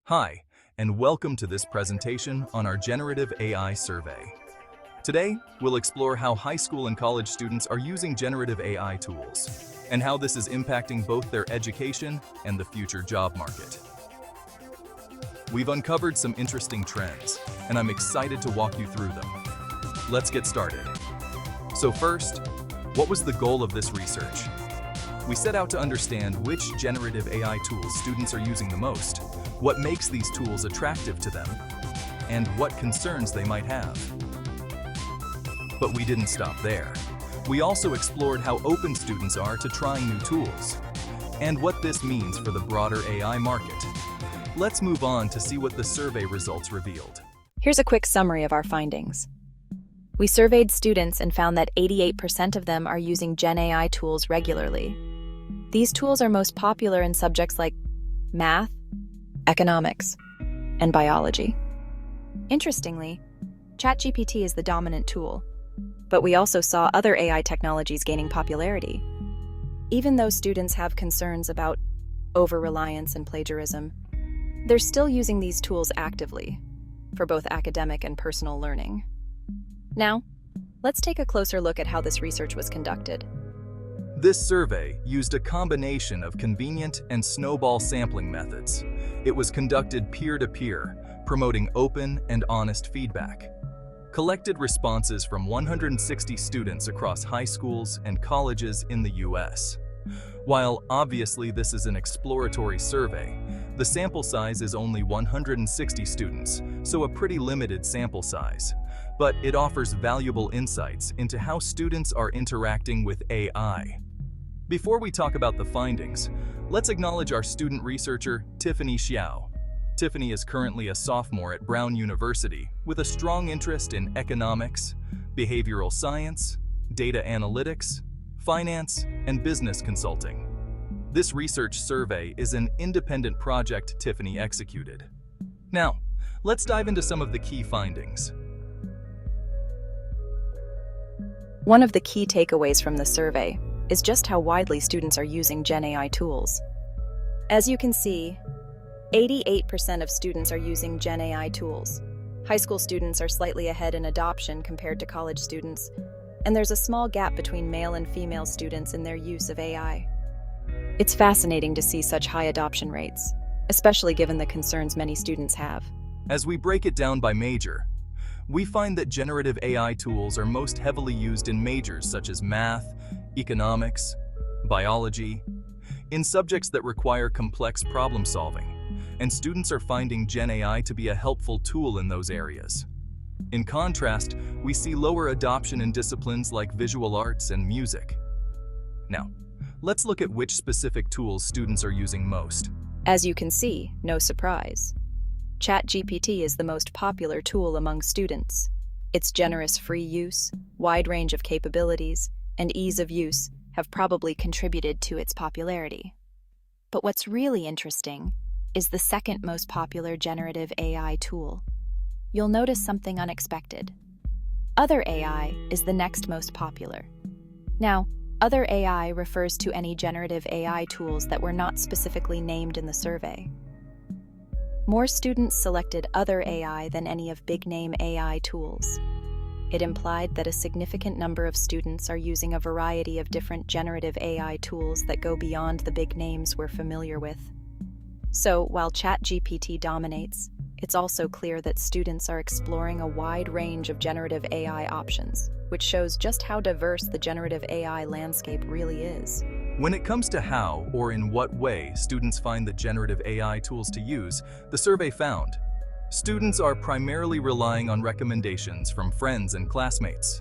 Hi, and welcome to this presentation on our Generative AI survey. Today, we'll explore how high school and college students are using generative AI tools, and how this is impacting both their education and the future job market. We've uncovered some interesting trends, and I'm excited to walk you through them. Let's get started. So first, what was the goal of this research? We set out to understand which generative AI tools students are using the most, what makes these tools attractive to them, and what concerns they might have. But we didn't stop there. We also explored how open students are to trying new tools, and what this means for the broader AI market. Let's move on to see what the survey results revealed. Here's a quick summary of our findings. We surveyed students and found that 88% of them are using GenAI tools regularly. These tools are most popular in subjects like math, economics, and biology. Interestingly, ChatGPT is the dominant tool, but we also saw other AI technologies gaining popularity. Even though students have concerns about over-reliance and plagiarism, they're still using these tools actively for both academic and personal learning. Now, let's take a closer look at how this research was conducted. This survey used a combination of convenient and snowball sampling methods. It was conducted peer-to-peer, promoting open and honest feedback. Collected responses from 160 students across high schools and colleges in the US. While obviously this is an exploratory survey, the sample size is only 160 students, so a pretty limited sample size. But it offers valuable insights into how students are interacting with AI. Before we talk about the findings, let's acknowledge our student researcher, Tiffany Xiao. Tiffany is currently a sophomore at Brown University with a strong interest in economics, behavioral science, data analytics, finance, and business consulting. This research survey is an independent project Tiffany executed. Now, let's dive into some of the key findings. One of the key takeaways from the survey is just how widely students are using GenAI tools. As you can see, 88% of students are using GenAI tools. High school students are slightly ahead in adoption compared to college students, and there's a small gap between male and female students in their use of AI. It's fascinating to see such high adoption rates, especially given the concerns many students have. As we break it down by major, we find that generative AI tools are most heavily used in majors such as math, economics, biology, in subjects that require complex problem solving, and students are finding GenAI to be a helpful tool in those areas. In contrast, we see lower adoption in disciplines like visual arts and music. Now, let's look at which specific tools students are using most. As you can see, no surprise. ChatGPT is the most popular tool among students. Its generous free use, wide range of capabilities, and ease of use have probably contributed to its popularity. But what's really interesting is the second most popular generative AI tool. You'll notice something unexpected. Other AI is the next most popular. Now, other AI refers to any generative AI tools that were not specifically named in the survey. More students selected other AI than any of big-name AI tools. It implied that a significant number of students are using a variety of different generative AI tools that go beyond the big names we're familiar with. So, while ChatGPT dominates, it's also clear that students are exploring a wide range of generative AI options, which shows just how diverse the generative AI landscape really is. When it comes to how or in what way students find the generative AI tools to use, the survey found students are primarily relying on recommendations from friends and classmates.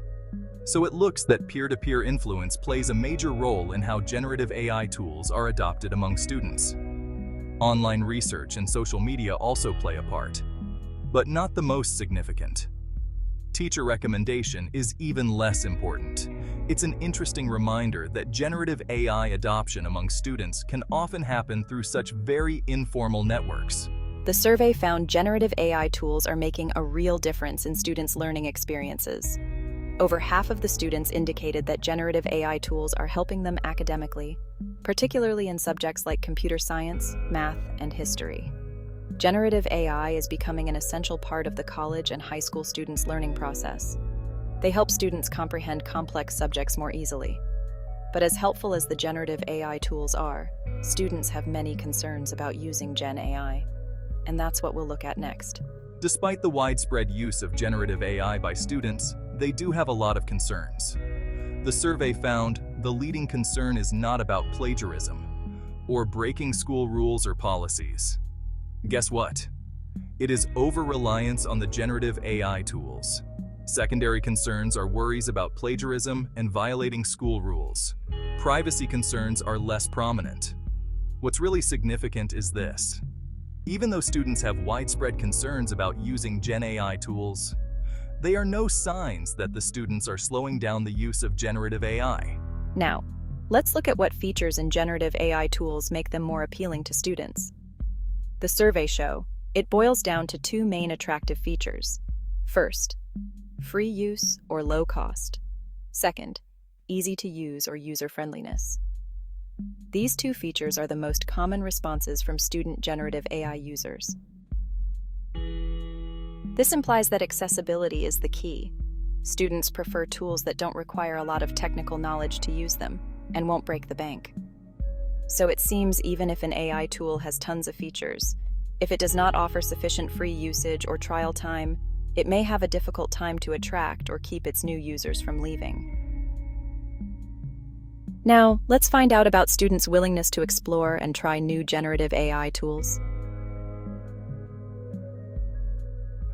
So it looks that peer-to-peer influence plays a major role in how generative AI tools are adopted among students. Online research and social media also play a part, but not the most significant. Teacher recommendation is even less important. It's an interesting reminder that generative AI adoption among students can often happen through such very informal networks. The survey found generative AI tools are making a real difference in students' learning experiences. Over half of the students indicated that generative AI tools are helping them academically, particularly in subjects like computer science, math, and history. Generative AI is becoming an essential part of the college and high school students' learning process. They help students comprehend complex subjects more easily. But as helpful as the generative AI tools are, students have many concerns about using GenAI. And that's what we'll look at next. Despite the widespread use of generative AI by students, they do have a lot of concerns. The survey found the leading concern is not about plagiarism or breaking school rules or policies. Guess what? It is over-reliance on the generative AI tools. Secondary concerns are worries about plagiarism and violating school rules. Privacy concerns are less prominent. What's really significant is this. Even though students have widespread concerns about using GenAI tools, they are no signs that the students are slowing down the use of generative AI. Now, let's look at what features in generative AI tools make them more appealing to students. The survey show it boils down to two main attractive features. First, free use or low cost. Second, easy to use or user-friendliness. These two features are the most common responses from student generative AI users. This implies that accessibility is the key. Students prefer tools that don't require a lot of technical knowledge to use them and won't break the bank. So it seems even if an AI tool has tons of features, if it does not offer sufficient free usage or trial time, it may have a difficult time to attract or keep its new users from leaving. Now, let's find out about students' willingness to explore and try new generative AI tools.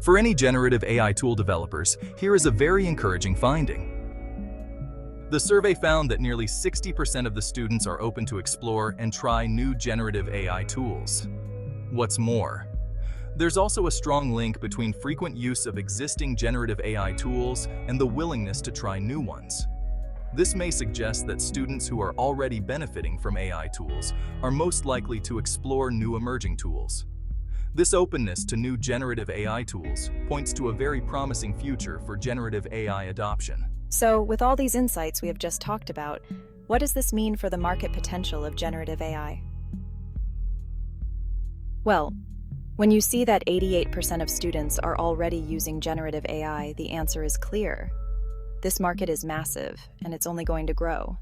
For any generative AI tool developers, here is a very encouraging finding. The survey found that nearly 60% of the students are open to explore and try new generative AI tools. What's more, there's also a strong link between frequent use of existing generative AI tools and the willingness to try new ones. This may suggest that students who are already benefiting from AI tools are most likely to explore new emerging tools. This openness to new generative AI tools points to a very promising future for generative AI adoption. So, with all these insights we have just talked about, what does this mean for the market potential of generative AI? Well, when you see that 88% of students are already using generative AI, the answer is clear. This market is massive, and it's only going to grow.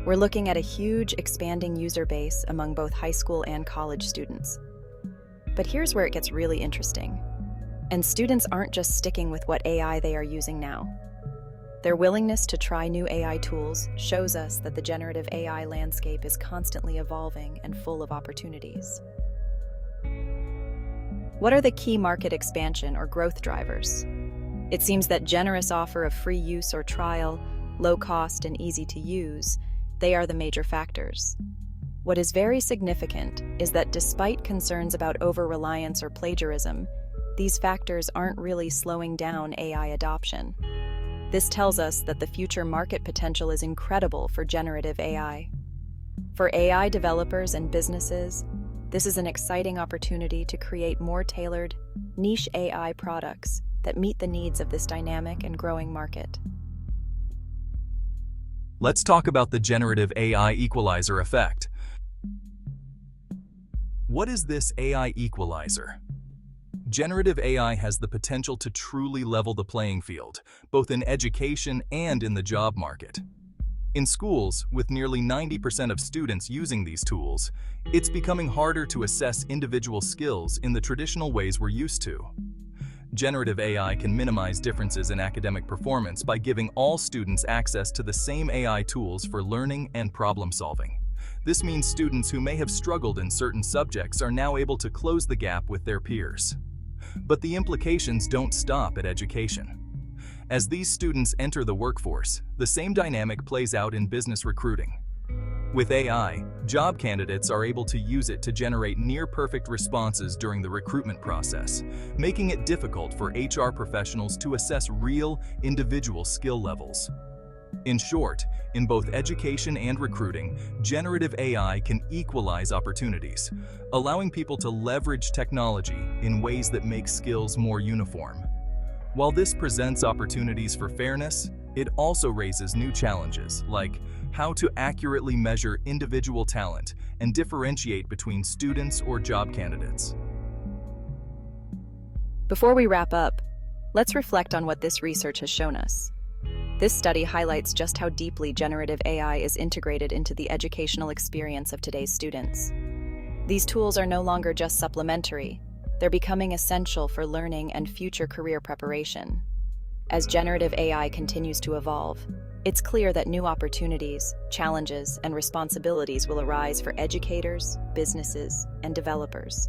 We're looking at a huge, expanding user base among both high school and college students. But here's where it gets really interesting. And students aren't just sticking with what AI they are using now. Their willingness to try new AI tools shows us that the generative AI landscape is constantly evolving and full of opportunities. What are the key market expansion or growth drivers? It seems that generous offer of free use or trial, low cost and easy to use, they are the major factors. What is very significant is that despite concerns about over-reliance or plagiarism, these factors aren't really slowing down AI adoption. This tells us that the future market potential is incredible for generative AI. For AI developers and businesses, this is an exciting opportunity to create more tailored, niche AI products that meet the needs of this dynamic and growing market. Let's talk about the generative AI equalizer effect. What is this AI equalizer? Generative AI has the potential to truly level the playing field, both in education and in the job market. In schools, with nearly 90% of students using these tools, it's becoming harder to assess individual skills in the traditional ways we're used to. Generative AI can minimize differences in academic performance by giving all students access to the same AI tools for learning and problem solving. This means students who may have struggled in certain subjects are now able to close the gap with their peers. But the implications don't stop at education. As these students enter the workforce, the same dynamic plays out in business recruiting. With AI, job candidates are able to use it to generate near-perfect responses during the recruitment process, making it difficult for HR professionals to assess real, individual skill levels. In short, in both education and recruiting, generative AI can equalize opportunities, allowing people to leverage technology in ways that make skills more uniform. While this presents opportunities for fairness, it also raises new challenges, like how to accurately measure individual talent and differentiate between students or job candidates. Before we wrap up, let's reflect on what this research has shown us. This study highlights just how deeply generative AI is integrated into the educational experience of today's students. These tools are no longer just supplementary, they're becoming essential for learning and future career preparation. As generative AI continues to evolve, it's clear that new opportunities, challenges, and responsibilities will arise for educators, businesses, and developers.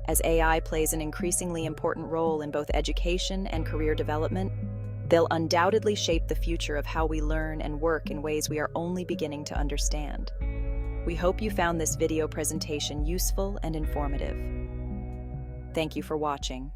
As AI plays an increasingly important role in both education and career development, they'll undoubtedly shape the future of how we learn and work in ways we are only beginning to understand. We hope you found this video presentation useful and informative. Thank you for watching.